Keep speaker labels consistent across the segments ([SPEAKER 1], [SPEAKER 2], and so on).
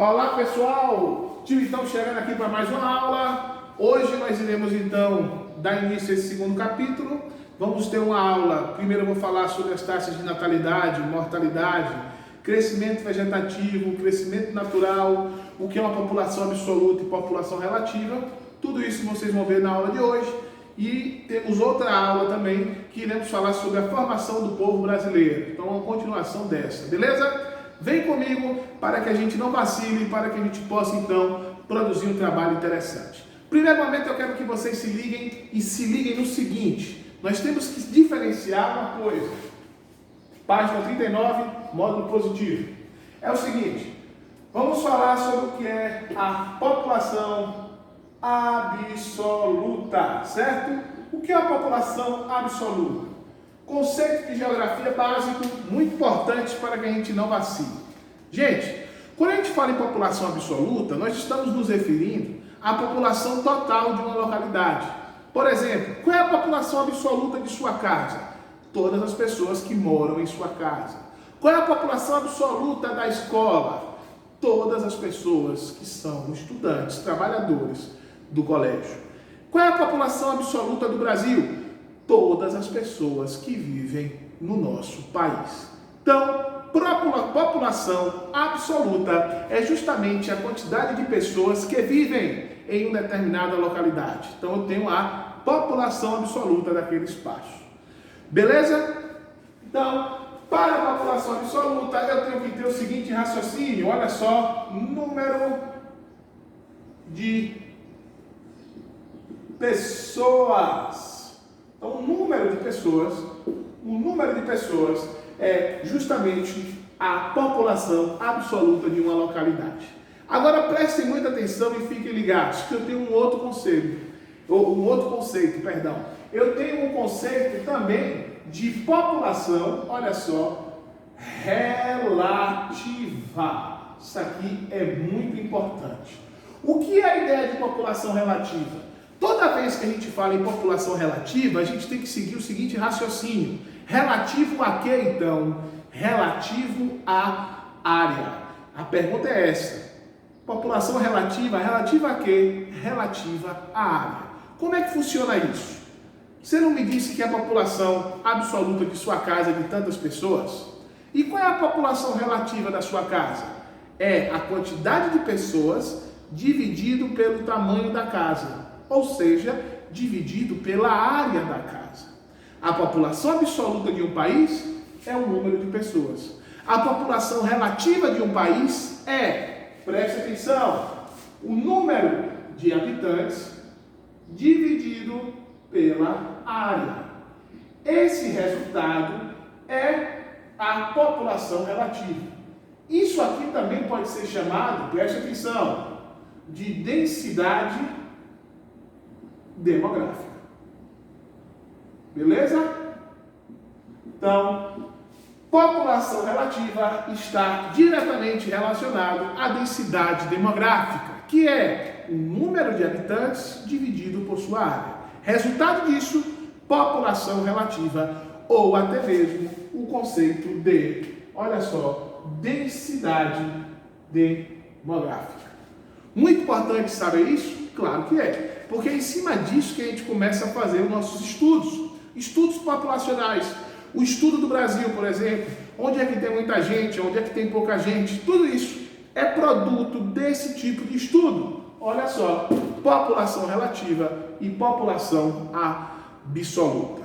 [SPEAKER 1] Olá pessoal, time então chegando aqui para mais uma aula. Hoje nós iremos então dar início a esse segundo capítulo. Vamos ter uma aula, primeiro eu vou falar sobre as taxas de natalidade, mortalidade, crescimento vegetativo, crescimento natural, o que é uma população absoluta e população relativa. Tudo isso vocês vão ver na aula de hoje. E temos outra aula também que iremos falar sobre a formação do povo brasileiro. Então, uma continuação dessa, beleza? Vem comigo para que a gente não vacile, para que a gente possa então produzir um trabalho interessante. Primeiro momento eu quero que vocês se liguem no seguinte: nós temos que diferenciar uma coisa. Página 39, módulo positivo. É o seguinte, vamos falar sobre o que é a população absoluta, certo? O que é a população absoluta? Conceito de geografia básico, muito importante para que a gente não vacile. Gente, quando a gente fala em população absoluta, nós estamos nos referindo à população total de uma localidade. Por exemplo, qual é a população absoluta de sua casa? Todas as pessoas que moram em sua casa. Qual é a população absoluta da escola? Todas as pessoas que são estudantes, trabalhadores do colégio. Qual é a população absoluta do Brasil? Todas as pessoas que vivem no nosso país. Então, população absoluta é justamente a quantidade de pessoas que vivem em uma determinada localidade. Então, eu tenho a população absoluta daquele espaço. Beleza? Então, para a população absoluta, eu tenho que ter o seguinte raciocínio. Olha só, número de pessoas. Então, o número de pessoas é justamente a população absoluta de uma localidade. Agora prestem muita atenção e fiquem ligados, que eu tenho um outro conceito. Eu tenho um conceito também de população, olha só, relativa. Isso aqui é muito importante. O que é a ideia de população relativa? Toda vez que a gente fala em população relativa, a gente tem que seguir o seguinte raciocínio. Relativo a quê, então? Relativo à área. A pergunta é essa. População relativa a quê? Relativa à área. Como é que funciona isso? Você não me disse que é a população absoluta de sua casa é de tantas pessoas? E qual é a população relativa da sua casa? É a quantidade de pessoas dividido pelo tamanho da casa. Ou seja, dividido pela área da casa. A população absoluta de um país é o número de pessoas. A população relativa de um país é, preste atenção, o número de habitantes dividido pela área. Esse resultado é a população relativa. Isso aqui também pode ser chamado, preste atenção, de densidade demográfica. Beleza? Então, população relativa está diretamente relacionado à densidade demográfica, que é o número de habitantes dividido por sua área. Resultado disso, população relativa, ou até mesmo o conceito de, olha só, densidade demográfica. Muito importante saber isso? Claro que é. Porque é em cima disso que a gente começa a fazer os nossos estudos populacionais. O estudo do Brasil, por exemplo, onde é que tem muita gente, onde é que tem pouca gente, tudo isso é produto desse tipo de estudo. Olha só, população relativa e população absoluta.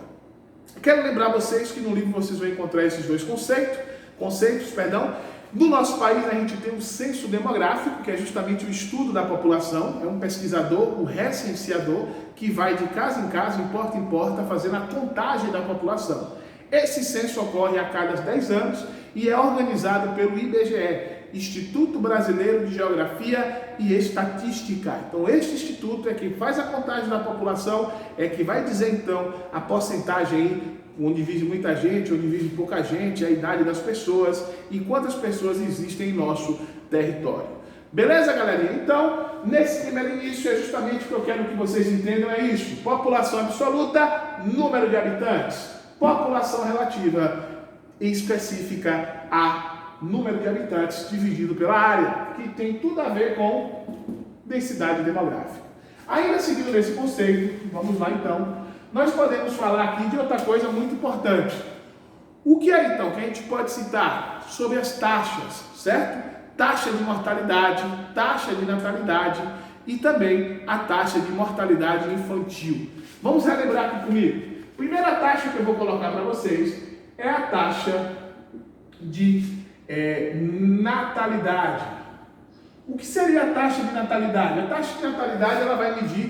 [SPEAKER 1] Quero lembrar vocês que no livro vocês vão encontrar esses dois conceitos. No nosso país, a gente tem um censo demográfico, que é justamente o estudo da população. É um pesquisador, um recenseador, que vai de casa em casa, em porta, fazendo a contagem da população. Esse censo ocorre a cada 10 anos e é organizado pelo IBGE, Instituto Brasileiro de Geografia e Estatística. Então, este instituto é quem faz a contagem da população, é que vai dizer, então, a porcentagem aí, onde vive muita gente, onde vive pouca gente, a idade das pessoas e quantas pessoas existem em nosso território. Beleza, galerinha? Então, nesse primeiro início, é justamente o que eu quero que vocês entendam, é isso. População absoluta, número de habitantes. População relativa, específica, a número de habitantes dividido pela área, que tem tudo a ver com densidade demográfica. Ainda seguindo nesse conceito, vamos lá então, nós podemos falar aqui de outra coisa muito importante. O que é então que a gente pode citar sobre as taxas, certo? Taxa de mortalidade, taxa de natalidade e também a taxa de mortalidade infantil. Vamos relembrar aqui comigo. Primeira taxa que eu vou colocar para vocês é a taxa de natalidade. O que seria a taxa de natalidade? A taxa de natalidade ela vai medir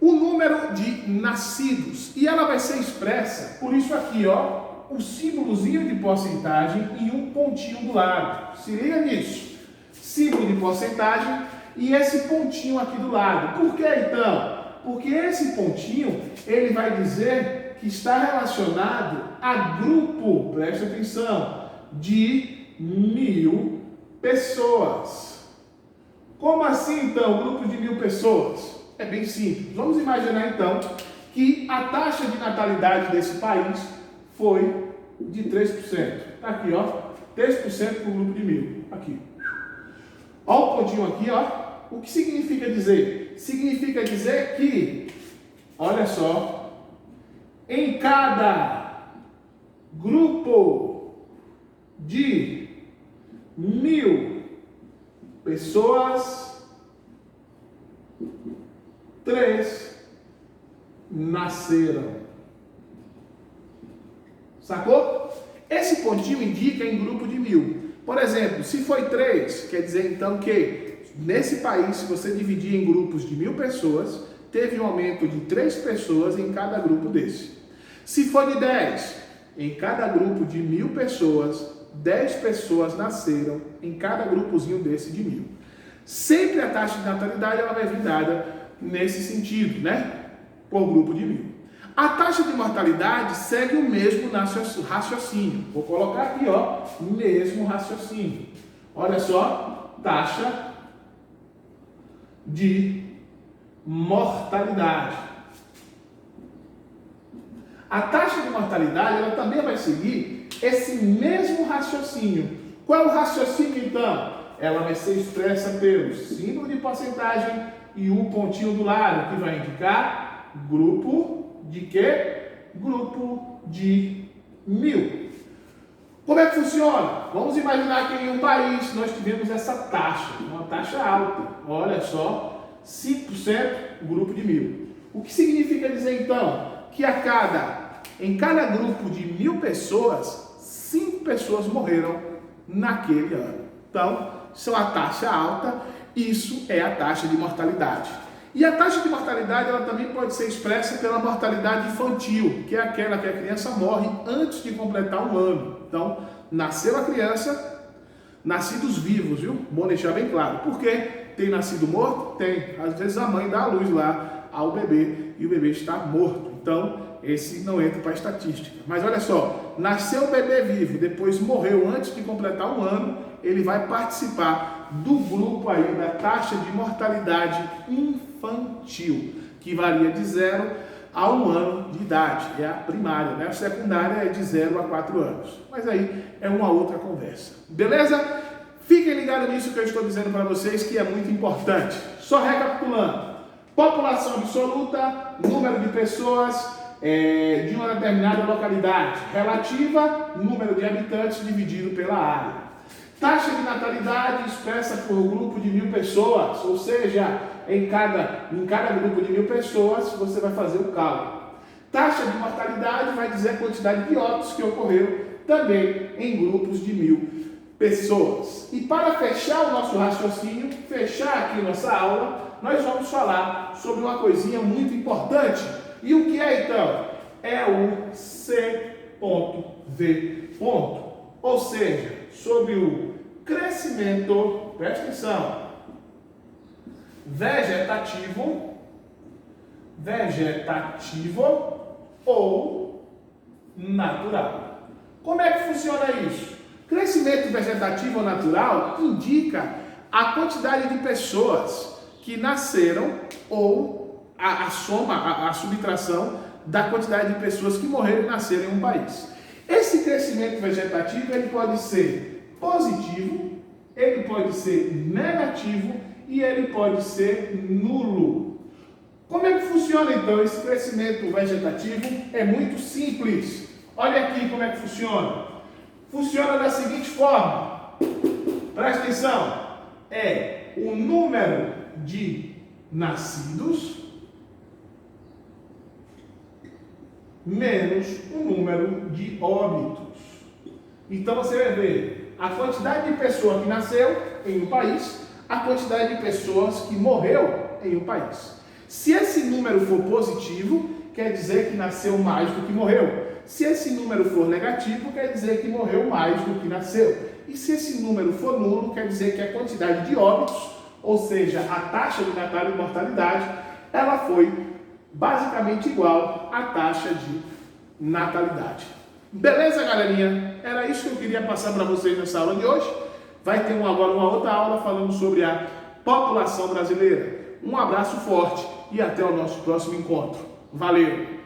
[SPEAKER 1] o número de nascidos e ela vai ser expressa por isso aqui, ó, o símbolozinho de porcentagem e um pontinho do lado. Se liga nisso. Símbolo de porcentagem e esse pontinho aqui do lado. Por que então? Porque esse pontinho ele vai dizer que está relacionado a grupo, preste atenção, de 1000 pessoas. Como assim então, grupo de 1000 pessoas? É bem simples. Vamos imaginar então que a taxa de natalidade desse país foi de 3%. Está aqui, ó, 3% para o grupo de 1000. Aqui. Olha o pontinho aqui, ó. O que significa dizer? Significa dizer que, olha só, em cada grupo de 1000 pessoas, 3 nasceram. Sacou? Esse pontinho indica em grupo de 1000. Por exemplo, se foi 3, quer dizer então que nesse país, se você dividir em grupos de 1000 pessoas, teve um aumento de 3 pessoas em cada grupo desse. Se for de 10, em cada grupo de 1000 pessoas, 10 pessoas nasceram em cada grupozinho desse de 1000. Sempre a taxa de natalidade ela vai vir dada nesse sentido, né? Por grupo de 1000. A taxa de mortalidade segue o mesmo raciocínio. Vou colocar aqui, ó, mesmo raciocínio. Olha só, taxa de mortalidade. A taxa de mortalidade ela também vai seguir esse mesmo raciocínio. Qual é o raciocínio então? Ela vai ser expressa pelo símbolo de porcentagem e um pontinho do lado, que vai indicar grupo de quê? Grupo de 1000. Como é que funciona? Vamos imaginar que em um país nós tivemos essa taxa, uma taxa alta. Olha só, 5% grupo de 1000. O que significa dizer então? Que em cada grupo de 1000 pessoas, 5 pessoas morreram naquele ano. Então, isso é uma taxa alta, isso é a taxa de mortalidade. E a taxa de mortalidade ela também pode ser expressa pela mortalidade infantil, que é aquela que a criança morre antes de completar um ano. Então, nasceu a criança, nascidos vivos, viu? Bom deixar bem claro. Por quê? Tem nascido morto? Tem. Às vezes a mãe dá a luz lá ao bebê e o bebê está morto. Então, esse não entra para a estatística. Mas olha só, nasceu o bebê vivo, depois morreu antes de completar um ano, ele vai participar do grupo aí da taxa de mortalidade infantil, que varia de 0 a 1 ano de idade. É a primária, né? A secundária é de 0 a 4 anos. Mas aí é uma outra conversa. Beleza? Fiquem ligados nisso que eu estou dizendo para vocês, que é muito importante. Só recapitulando. População absoluta, número de pessoas de uma determinada localidade. Relativa, número de habitantes dividido pela área. Taxa de natalidade expressa por grupo de 1000 pessoas, ou seja, em cada grupo de 1000 pessoas você vai fazer o cálculo. Taxa de mortalidade vai dizer a quantidade de óbitos que ocorreram também em grupos de 1000 pessoas. E para fechar o nosso raciocínio, fechar aqui nossa aula, nós vamos falar sobre uma coisinha muito importante. E o que é então? É o C.V. Ou seja, sobre o crescimento, preste atenção, vegetativo ou natural. Como é que funciona isso? Crescimento vegetativo ou natural indica a quantidade de pessoas que nasceram ou a soma, a subtração da quantidade de pessoas que morreram e nasceram em um país. Esse crescimento vegetativo ele pode ser positivo, ele pode ser negativo e ele pode ser nulo. Como é que funciona então esse crescimento vegetativo? É muito simples. Olha aqui como é que funciona. Funciona da seguinte forma. Presta atenção. É o número de nascidos menos o número de óbitos. Então você vai ver a quantidade de pessoas que nasceu em um país, a quantidade de pessoas que morreu em um país. Se esse número for positivo, quer dizer que nasceu mais do que morreu. Se esse número for negativo, quer dizer que morreu mais do que nasceu. E se esse número for nulo, quer dizer que a quantidade de óbitos, ou seja, a taxa de natalidade e mortalidade, ela foi basicamente igual à taxa de natalidade. Beleza, galerinha? Era isso que eu queria passar para vocês nessa aula de hoje. Vai ter agora uma outra aula falando sobre a população brasileira. Um abraço forte e até o nosso próximo encontro. Valeu!